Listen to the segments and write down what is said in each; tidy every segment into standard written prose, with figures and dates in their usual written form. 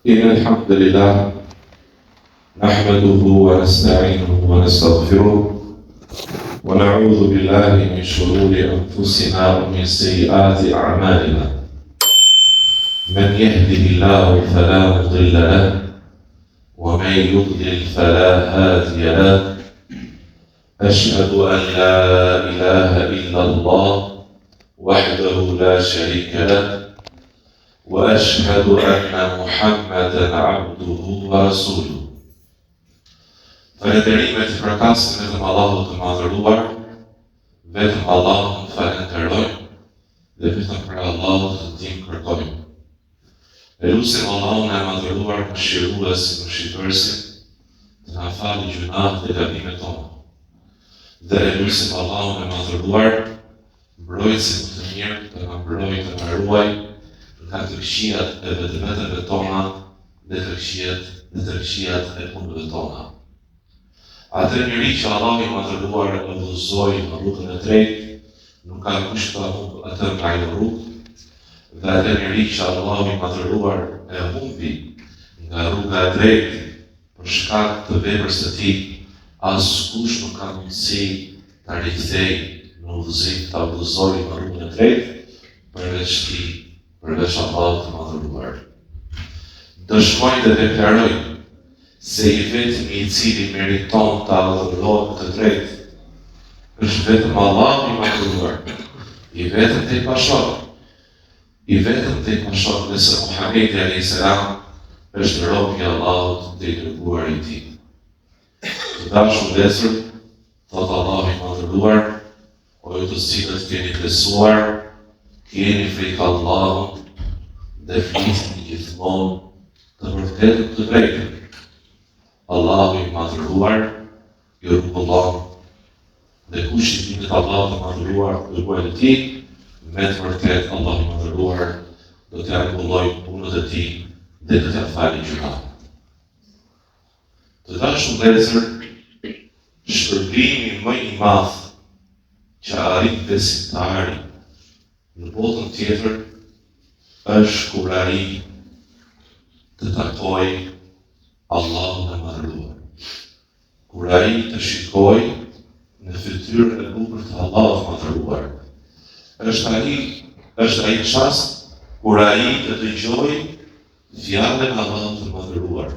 إن الحمد لله نحمده ونستعينه ونستغفره ونعوذ بالله من شرور أنفسنا ومن سيئات أعمالنا من يهده الله فلا مضل له ومن يضلل فلا هادي له أشهد أن لا إله إلا الله وحده لا شريك له وأشهد أن محمدا عبده ورسوله. Falënderimet i përkasin vetëm Allahut të madhëruar, vetëm Allahun falenderojmë dhe vetëm për Allahut të ndihmë kërkojmë. Elusim Allahun e madhëruar mëshiruesi, mëshirësin, të na falë gjunat dhe gabimet tona. Dhe elusim Allahun e madhëruar, mbrojtësin të mirë, të na mbrojë të na ruaj nga të këqijat e vetëve tona dhe të këqijat e punëve tona. Atë njëri që Allah i madhëruar e udhëzoi në rrugën e drejtë, nuk ka kush të humbë atë nga ajo rrugë, dhe atë njëri që Allah i madhëruar e humbi nga rruga e drejtë për shkak të veprës së tij, askush nuk ka mundësi ta rikthejë në udhëzim, ta udhëzojë në rrugën e drejtë përveç Allahut të madhëruar. Dëshmoj dhe deklaroj se i vetmi i cili meriton të adhurohet të drejtë është vetëm Allahu i madhëruar, i vetëm te i pashok, nëse Muhamedi alayhis salam është robi i Allahut dhe i dërguar i tij. Të dashur vëllezër, thot Allahu i madhëruar, o ju të cilët keni besuar, keni frikë Allahut dhe flisni gjithmonë të vërtetën të drejtën. Allahu i madhëruar ju rregullon dhe kush i bindet Allahut të madhëruar dhe dërguarit e tij, me të vërtetë Allahu i madhëruar do t'ia rregullojë punët e tij dhe do t'ia falë gjunat. Të dashur vëllezër, shpërblimi më i madh që arrit besimtari në botën tjetër është kur ai të takojë Allahun e madhëruar. Kur ai të shikojë në fytyrën e bukur të Allahut të madhëruar. Është ai çast kur ai të dëgjojë fjalën e Allahut të madhëruar.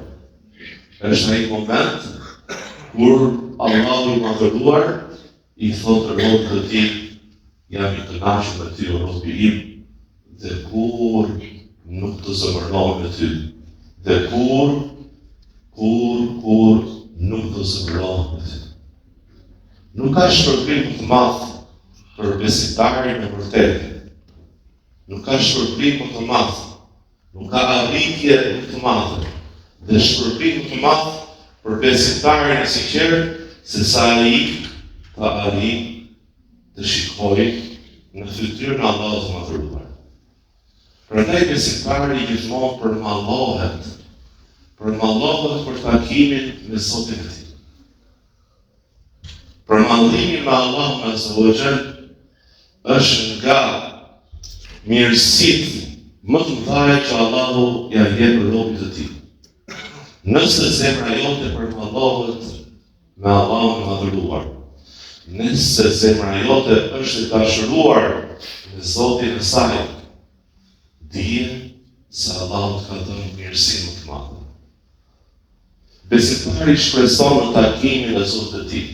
Është ai moment kur Allahu i madhëruar i thotë robët të tij, jam i kënaqur me ty o robi im, dhe kur nuk të zemërohem me ty, dhe kur nuk të zemërohem me ty. Nuk ka shpërblim të madh për besimtarin e vërtetë. Nuk ka shpërblim të madh, nuk ka arritje të madhe dhe shpërblim të madh për besimtarin e sinqert se sa ai të arrijë të shikojë në fytyrën e Allahut të madhëruar. Prandaj besimtari gjithmonë përmallohet për takimin me Zotin e tij. Përmallimi me Allahun azza wa jall është nga mirësitë më të mëdha që Allahu ja jep robit të tij. Nëse zemra jote përmallohet me Allahun e madhëruar, nëse zemra jote është e dashuruar me Zotin e saj, dije se Allahu ka dhënë mirësi më të madhe. Besimtari shpreson në takimin e Zotit të tij.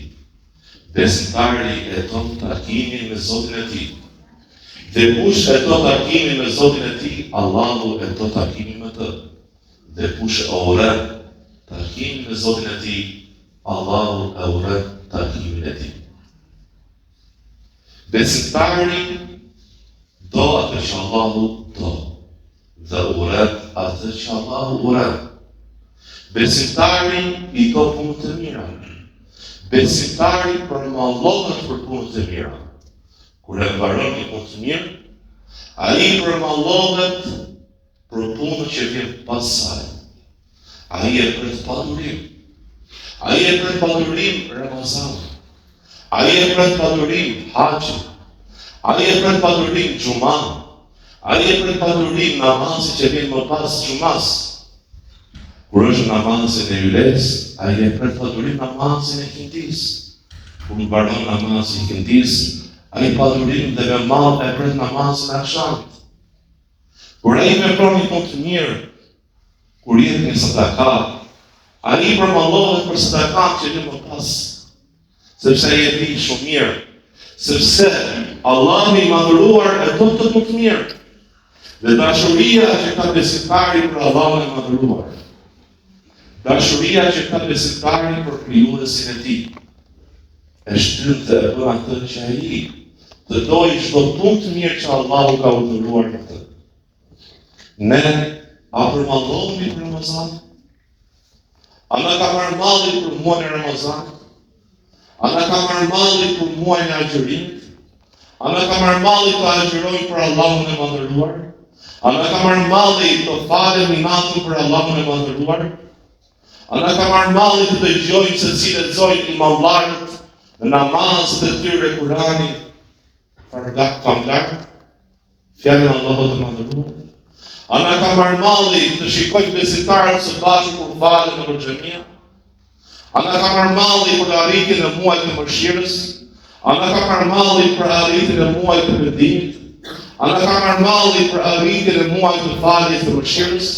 Besimtari e ton takimin me Zotin e tij. Dhe kush e ton takimin me Zotin e tij, Allahu e ton takimin me të. Dhe kush e urren takimin me Zotin e tij, Allahu e urren takimin e tij. Besimtari do atë që Allahu do, dhe urren atë që Allahu urren. Besimtari i do punët të mira. Besimtari përmallohet për punët të mira. Kur e mbaron një punë të mirë, ai përmallohet për punët që vjen pas saj. Ai e pret padurim. Ai e pret padurim Ramazan. Ai e pret padurim Haxhi. Ai e pret padurim Xhuma. Ai e pret padurim namazit që vjen më pas Xumas. Kur është namazin e yles, ai e pret padurim namazin e kindis. Kur mbaron namazin e kindis, ai padurim dhe me madh e pret namazin e akşamit. Kur ai vepron një punë të mirë, kur jep një sadaka, ai përmallohet për sadakat që më pas, sepse ai e di shumë mirë, sepse Allahu i madhëruar e do të punë të mirë. Dhe dashuria që ka besimtari për Allahun e madhëruar, dashuria që ka besimtari për krijuesin e tij, e shtyn të e bën atë që ai të dojë çdo punë të mirë që Allahu ka urdhëruar në të. Ne a përmallohemi për Ramazan? A na ka marrë malli për muajin e Ramazanit? A na ka marrë malli për muajin e agjërimit? A na ka marrë malli të agjërojmë për Allahun e madhëruar? A na ka marrë malli të falemi natën për Allahun e madhëruar? A na ka marrë malli të dëgjojmë se si lexojnë imamlarët në namazet e tyre Kur'anin famlar, fjalën e Allahut të madhëruar? A na ka marrë malli të shikojmë besimtarët së bashku kur falen në xhamia? A na ka marrë malli për arritjen e muajit të mëshirës? A na ka marrë malli për arritjen e muajit të pendimit? A na ka marrë malli për arritjen e muajit të faljes të mëshirës?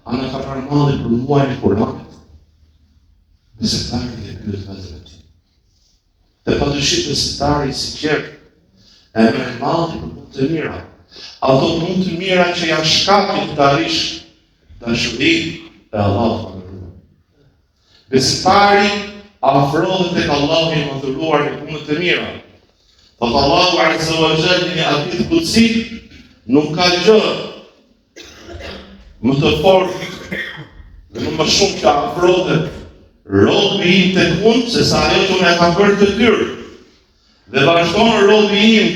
A na ka marrë malli për muajin e Kur'anit? Besimtari e pyet vetën e tij. Dhe padyshim besimtari i sinqert e merr malli për punë të mira. Ato punë të mira që janë shkaki të arrish dashurinë e Allahut. Besimtari afrohet tek Allahu i madhëruar në punë të mira. Thot Allahu Azza wa Jalla në hadith qudsi, nuk ka gjë më të fortë dhe më shumë që afrohet robi im tek unë se sa ajo që unë e kam bërë të tyrë. Dhe vazhdon robi im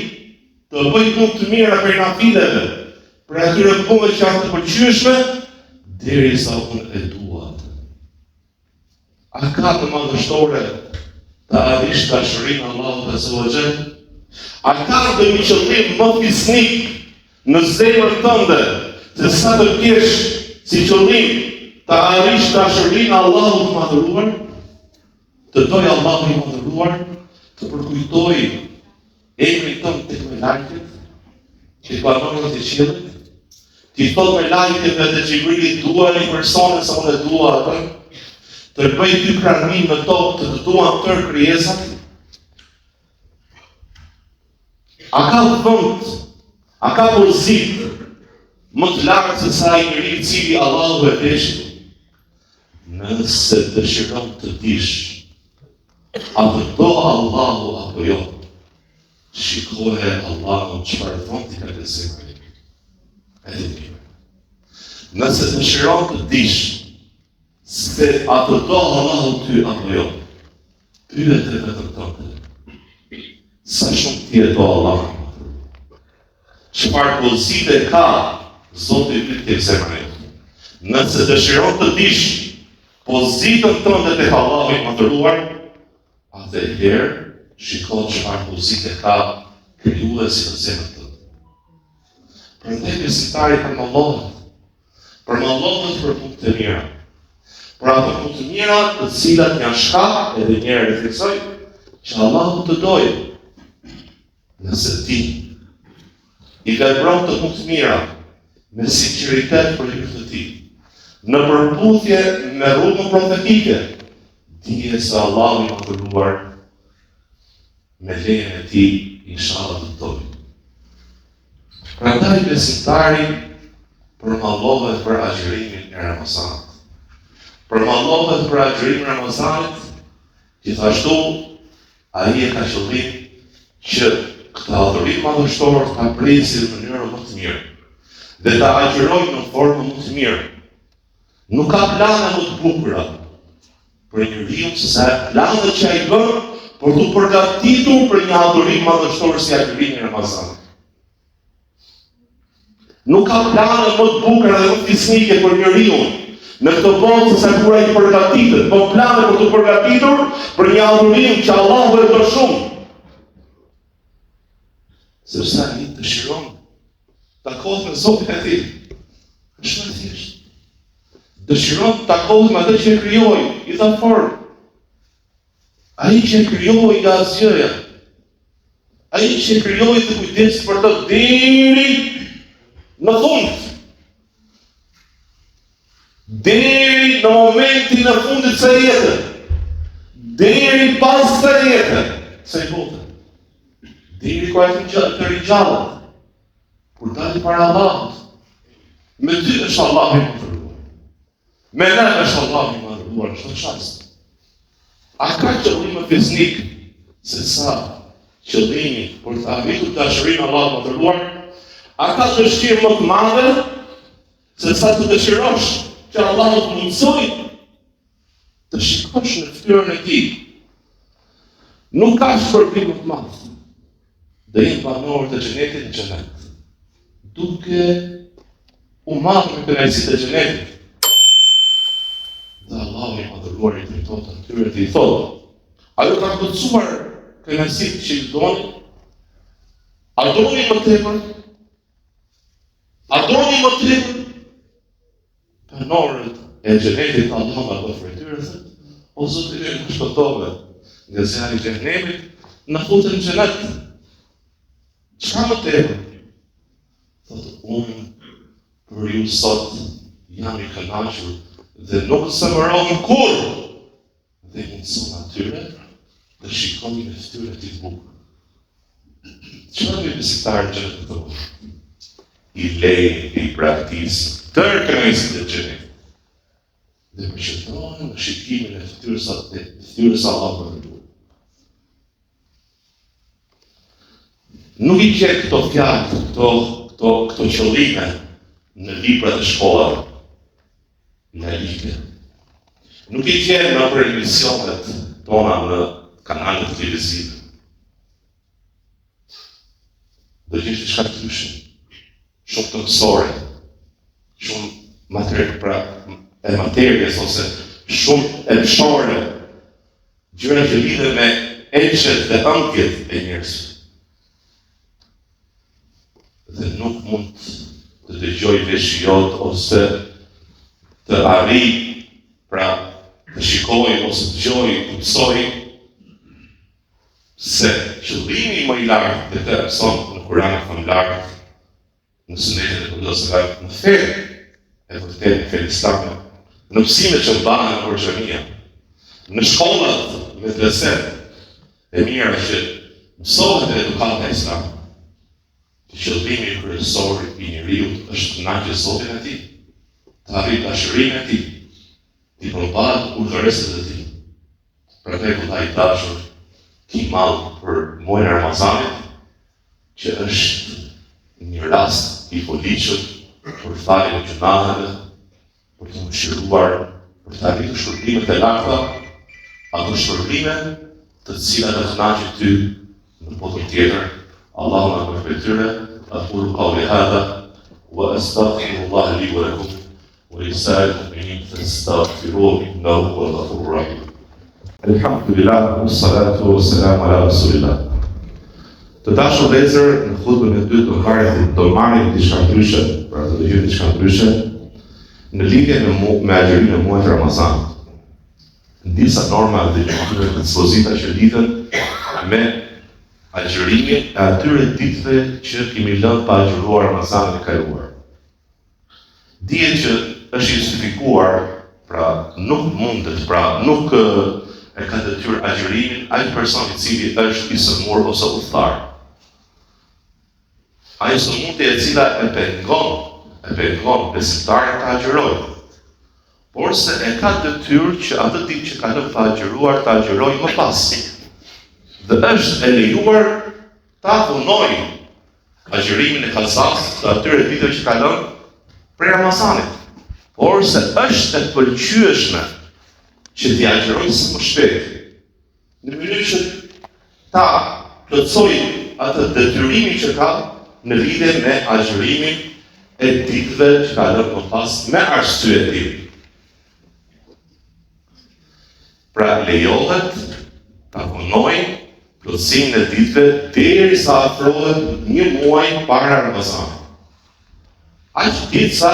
të bëj punë të mira për nafileve, për atyre punëve që janë të pëlqyeshme, derisa unë e dua. A ka të madhështore të arrish dashurinë Allahut Azza wa Jalla? A ka të një qëllim më fisnik në zemrën tënde se sa të kesh si qëllim të arrish dashurinë Allahut të madhëruar? Të dojë Allahu i madhëruar të përkujtojë emrin tënd tek me lajket, që banorët e qiellit, ti thot me lajket dhe të Xhibrilit dua një persone sa unë e dua atë, të bëj ty pranim në tokë të duan tërë krijesat. A ka vend, a ka pozitë më të lartë se sa ai njeriu i cili Allahu e deshti? Nëse dëshiron të dish, a të do Allahu apo jo? Shikohe Allahu çfarë thon ti ka besimit. Edhe mirë. Nëse dëshiron të dish se a të do Allahu ty apo jo, pyet vetëm tënde. Sa shumë ti e do Allahun? Çfarë pozite ka Zoti yt tek zemra jote? Nëse dëshiron të dish pozitën tënde tek Allahu i madhëruar, atëherë shiko çfarë pozite ka krijuesi në zemrën tënde. Prandaj besimtari përmallohet për punë të mira. Për ato punë të mira të cilat janë shkak, edhe një herë refleksoj, që Allahu të dojë. Nëse ti i vepron të punë të mira me sinqeritet për hir të tij, në përputhje me rrugën profetike, dije se Allahu i madhëruar me lejen e tij inshallah të dojë. Prandaj besimtari përmallohet për agjërimin e Ramazanit. Përmallohet për agjërimin e Ramazanit, gjithashtu ai e ka qëllim që këtë adhurim madhështor ta presi në mënyrë më të mirë dhe ta agjërojë në formë më të mirë. Nuk ka plane më të bukura për njeriu se sa planet që ai bën për të përgatitur për një adhurim madhështor si agjërimi i Ramazanit. Nuk ka plane më të bukura dhe më fisnike për njeriu në këtë botë se sa kur ai përgatitet, po plane për të përgatitur për një adhurim që Allahu e do shumë. Sepse ai dëshiron takohet me Zotin e tij. Është e thjeshtë. Dëshiron të takohet me atë që e krijoi, i tha fort. Ai që e krijoi nga asgjëja. Ai që e krijoi të kujdeset për të deri në fund. Deri në momentin e fundit të jetës. Deri pas të jetës. Se i bote. Deri kur ai të rinjallet. Kur dali para Allahut. Me ty është Allah i mëdhëruar. Me ne është Allah i mëdhëruar, është çast. A ka qëllim fiznik se sa qëllimi për të arritur dashurinë Allahut të mëdhëruar? A ka dëshirë më të madhe se sa të dëshirosh që Allahu të mundsoj të shikosh në fytyrën e tij? Nuk ka shpërblim më të madh. Dhe jenë banorët e xhenetit në xhenet. Duke u marrë me kënaqësitë e xhenetit. Dhe Allahu i madhëruar i drejton të tyre të i thotë: a ju ka plotësuar kënaqësitë që ju doni? A doni më tepër? A doni më tepër? Banorët e xhenetit Allahu ma do frytyrë, o Zoti i më shpëtove nga zjarri i xhenemit, na futën në xhenet. Çka më tepër? Thotë unë për ju sot jam i kënaqur dhe nuk zemëron kur dhe mundson atyre të shikojnë në fytyrën e tij të bukur. Çfarë më besimtar që të thonë? I lejnë, i praktisë tërë kënaqësitë e xhenemit. Dhe përshëndohen në shikimin e fytyrës Allahut. Nuk i gjet këto fjalë, këto qëllime në librat e shkollave laike. Nuk i gjet në për emisionet tona në kanalet televizive. Do gjesh diçka të ndryshme, shumë të mësore, shumë materiës ose shumë elshore, gjëra që lidhen me elshet dhe ëndjet e njerëzve. Dhe nuk mund të dëgjoj vesh jot ose të arri, pra të shikoj ose të dëgjoj, të mësoj se qëllimi më i lartë dhe të mëson në Kur'anin famlar, në Sunetin e Kujdesshëm, në fe e vërtetë në fe islame, në mësimet që mbahen në Hoxhania, në shkollat me medreset e mira që mësohet edukata islame. Qëllimi kryesor i njeriu është të kënaqë Zotin e tij, të arrijë dashurinë e tij, të përballet udhëresit e tij. Prandaj vëllai i dashur, ki mall për muajin e Ramazanit, që është një rast i policit për faljen e gjunaheve, për të mëshiruar, për të arritur shpërblimet e larta, ato shpërblime të cilat e kënaqin ty në botën tjetër. اللهم اغفر لنا اقول قولي هذا واستغفر الله لي ولكم ولسائر المؤمنين فاستغفروه انه هو الغفور الرحيم. الحمد لله والصلاه والسلام على رسول الله. Të dashur vëllezër, në hutbën e dytë do marrim diçka ndryshe, pra do të dëgjojmë diçka ndryshe në lidhje me agjërinë e muajit Ramazan. Disa norma dhe dispozita që lidhen me agjërimin e atyre ditëve që kemi lënë pa agjëruar Ramazanin e kaluar. Dihet që është justifikuar, pra nuk mundet, pra nuk e ka detyrë agjërimin ai person i cili është i sëmur ose udhëtar. Ai sëmundje e cila e pengon besimtarin të agjërojë. Por se e ka detyrë që atë ditë që ka lënë pa agjëruar të agjërojë më pas. Dhe është e lejuar ta punoj agjërimin e kallësas të atyre ditëve që kalon prej Ramazanit. Por se është e pëlqyeshme që t'i agjërojë së më shpejt, në mënyrë që ta plotësojë atë detyrimin që ka në lidhje me agjërimin e ditëve që kalon më pas me arsye të tij. Pra lejohet ta punojë plotësimin e ditëve derisa afrohet një muaj para Ramazanit. Aq ditë sa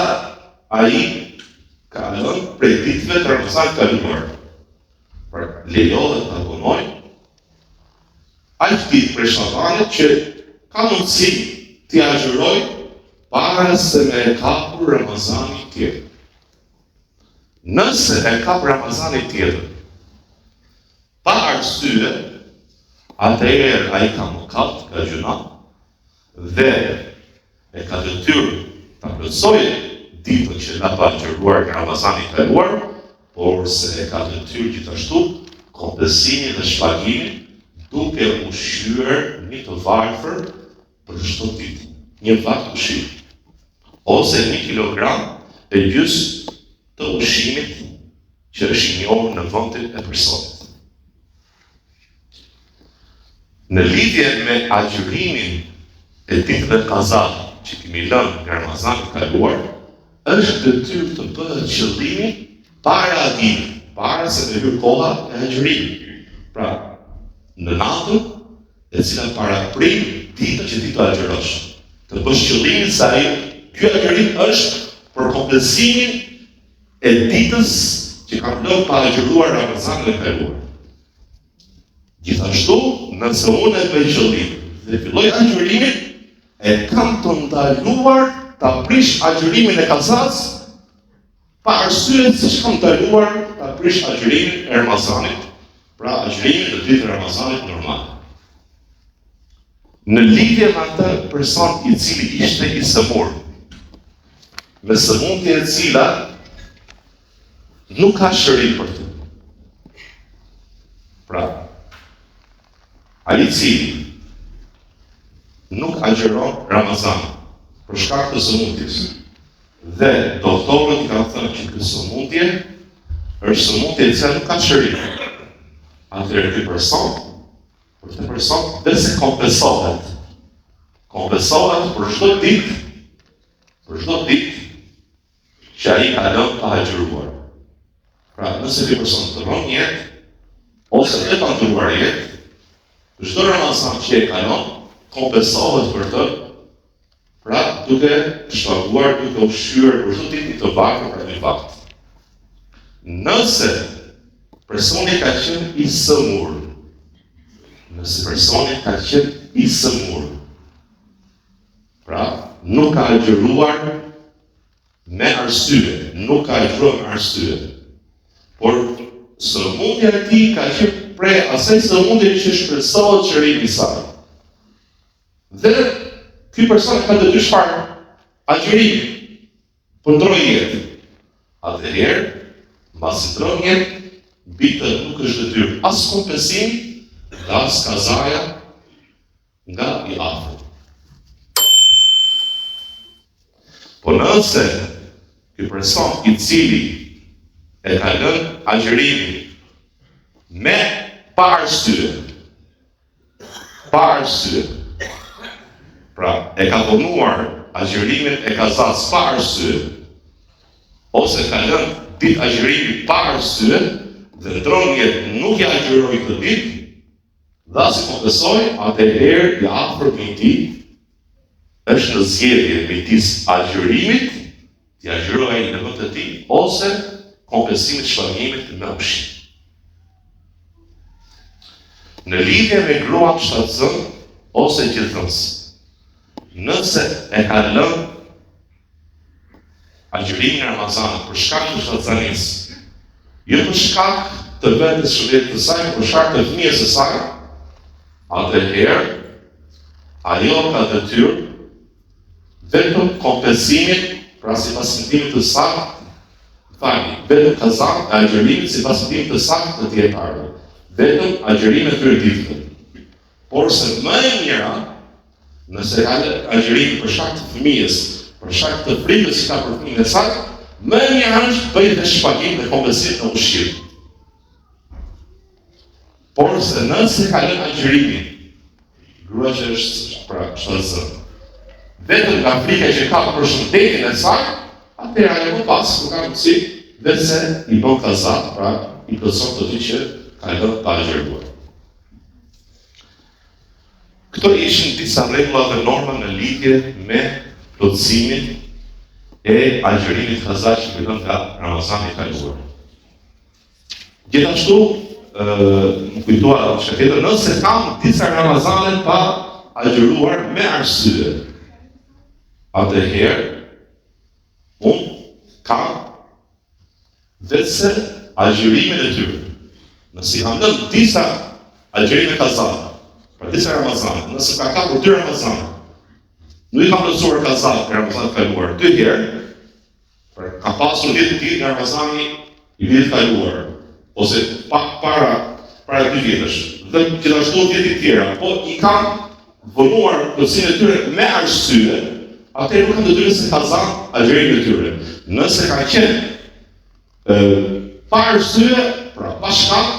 ai kalon prej ditëve të Ramazanit kaluar. Pra lejohet ta punoj aq ditë prej Shabanit që ka mundësi t'i agjëroj para se me e kapur Ramazani tjetër. Nëse e kap Ramazani tjetër pa arsye, atëherë ai ka mëkat, ka gjuna dhe e ka detyrë ta plotësojë ditën që ka agjëruar nga Ramazani i kaluar, por se e ka detyrë gjithashtu kompensimin dhe shpagimin duke ushqyer një të varfër për çdo ditë, një vakt ushqim, ose 1 kilogram e gjys të ushqimit që është i njohur në vendin e personit. Në lidhje me agjërimin e ditëve kaza që kemi lënë nga Ramazani i kaluar, është detyrë të bëhet qëllimi para ditës, para se të hyjë koha e agjërimit. Pra, në natën e cila paraprin ditën që ti të agjërosh, të bësh qëllimin se ky agjërim është për kompensimin e ditës që kam lënë pa agjëruar Ramazanin e kaluar. Gjithashtu, nëse unë e bëj qëllim dhe filloj agjërimin, e kam të ndaluar ta prish agjërimin e kazas pa arsye se kam ndaluar ta prish agjërimin e Ramazanit, pra agjërimin të ditës Ramazanit normal. Në lidhje me atë person i cili ishte i sëmur, me sëmundje e cila nuk ka shërim për të. Pra, ai i cili nuk agjeron Ramazan për shkak të sëmundjes dhe doktorët i kanë thënë që kjo sëmundje është sëmundje e cila nuk ka shërim. Atëherë ky person, për këtë person dhe se kompensohet për çdo ditë që ai ka lënë pa agjëruar. Pra, nëse ky person të rron jetë, ose të pa ndruar jetë, çdo Ramazan që e kalon, kompensohet për të, pra duke shpaguar, duke ushqyer për çdo ditë të varfër për një vakt. Nëse personi ka qenë i sëmur, pra nuk ka agjëruar me arsye, nuk ka agjëruar me arsye, por sëmundja e tij ka qenë prej asaj sëmundje që shpresohet shërimi i saj. Dhe ky person ka të dy çfarë? Agjërimi për ndroj jetë. Atëherë, mbasi ndron jetë, bitë nuk është detyrë as kompensim dhe as kazaja nga i afërt. Po nëse ky person i cili e ka lënë agjërimin me pa arsye, pra e ka vonuar agjërimin e kazas pa arsye, ose ka lënë ditë agjërimi pa arsye, dhe ndron jetë nuk ja agjëroi këtë ditë, dhe as i kompensoi, atëherë i afërt me tij është në zgjedhje midis agjërimit, t'i agjërojë në vend të tij, ose kompensimit shpagimit me ushqim. Në lidhje me gruan shtatzën ose gjithënës, nëse e ka lënë agjërimin e Ramazanit për shkak të shtatzanisë, jo për shkak të vetes shëndetit të saj, për shkak të fëmijës së saj, atëherë ajo ka detyrë vetëm kompensimin, pra sipas ndimit të saktë, vetëm kazan e agjërimit sipas ndimit të saktë të dietarëve, vetëm agjërimin e këtyre ditëve. Por se më e mira, nëse ka agjërim për shkak të fëmijës, për shkak të frikës që ka për fëmijën e saj, më e mira është bëj dhe shpagim dhe kompensim në ushqim. Por se nëse ka lënë agjërimin, grua që është pra shtatzën, vetëm nga frika që ka për shëndetin e saj, atëherë ajo më pas nuk ka mundësi dhe se i bën kaza, pra i plotson të dy që ka lënë pa agjëruar. Këto ishin disa rregulla dhe norma në lidhje me plotësimin e agjërimit kaza që fillon nga Ramazani i kaluar. Gjithashtu, më kujtoa që tjetër, nëse kam disa Ramazane pa agjëruar me arsye, atëherë unë kam vetëse agjërimin e tyre. Nëse kam lënë disa agjërime kaza, për disa Ramazane, nëse ka kapur 2 Ramazane, nuk i kam lësuar kaza për Ramazan të kaluar 2 herë, kam pasur 10 ditë nga Ramazani i vitit kaluar, ose para 2 vjetësh, dhe gjithashtu 10 ditë tjera, po i kam vonuar plotësinë e tyre me arsye, atëherë nuk kam detyrë se kaza agjërimin e tyre. Nëse ka qenë pa arsye, pra pa shkak,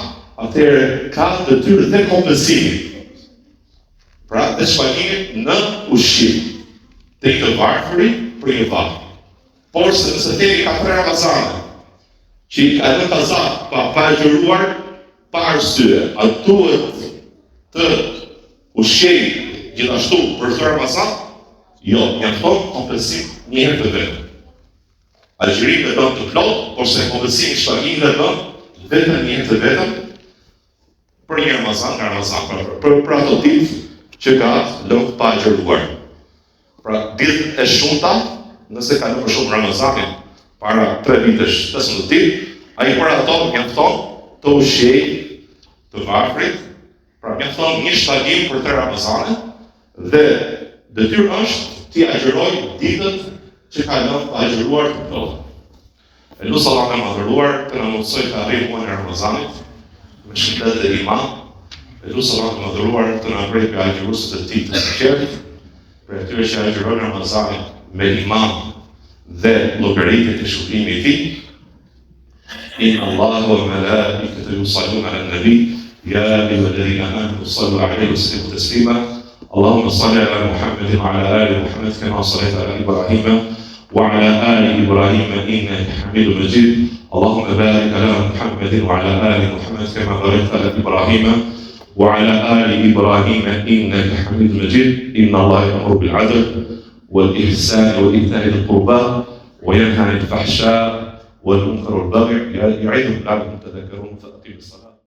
atëherë ka detyrë dhe kompensimi. Pra dhe shpagimi në ushqim. Të i të varfëri për një vakë. Por se nëse themi ka 3 Ramazane, që i ka në kaza pa agjëruar, pa arsye, a duhet të ushqejmë gjithashtu për 3 Ramazan? Jo, mjafton kompensim një herë të vetëm. Agjërimi e bën të plot, por se kompensimi shpagimi e bën vetëm një herë të vetëm për një Ramazan nga Ramazan, për ato ditë që ka lënë pa agjëruar. Pra ditë e shumta, nëse ka lënë për shumë Ramazanin para 3 vitesh 15 ditë, ai për ato mjafton të ushqej të varfrit, pra mjafton një shpagim për 3 Ramazane, dhe detyrë është t'i agjëroj ditët që ka lënë pa agjëruar të plotë. Lutem Allahun e madhëruar të na mundsoj të arrijmë muajin e Ramazanit me shëndet dhe iman. Lutem Allahun e madhëruar të na bëjë për agjëruesit e tij të sinqertë, për atyre që agjërojnë Ramazanin me iman dhe llogaritjet e shkrimit të tij. Inna Allaha wa malaikatahu yusalluna 'alan nabi ya ayyuhalladhina amanu sallu 'alayhi wa sallimu taslima. اللهم صل على محمد وعلى آل محمد كما صليت على إبراهيم وعلى آل إبراهيم إنك حميد مجيد. اللهم بارك على محمد وعلى آل محمد كما باركت على إبراهيم وعلى آل إبراهيم إنك حميد مجيد. إن الله يأمر بالعدل والإحسان وإيتاء ذي القربى وينهى عن الفحشاء والمنكر والبغي يعظكم لعلكم تذكرون فأقيموا الصلاة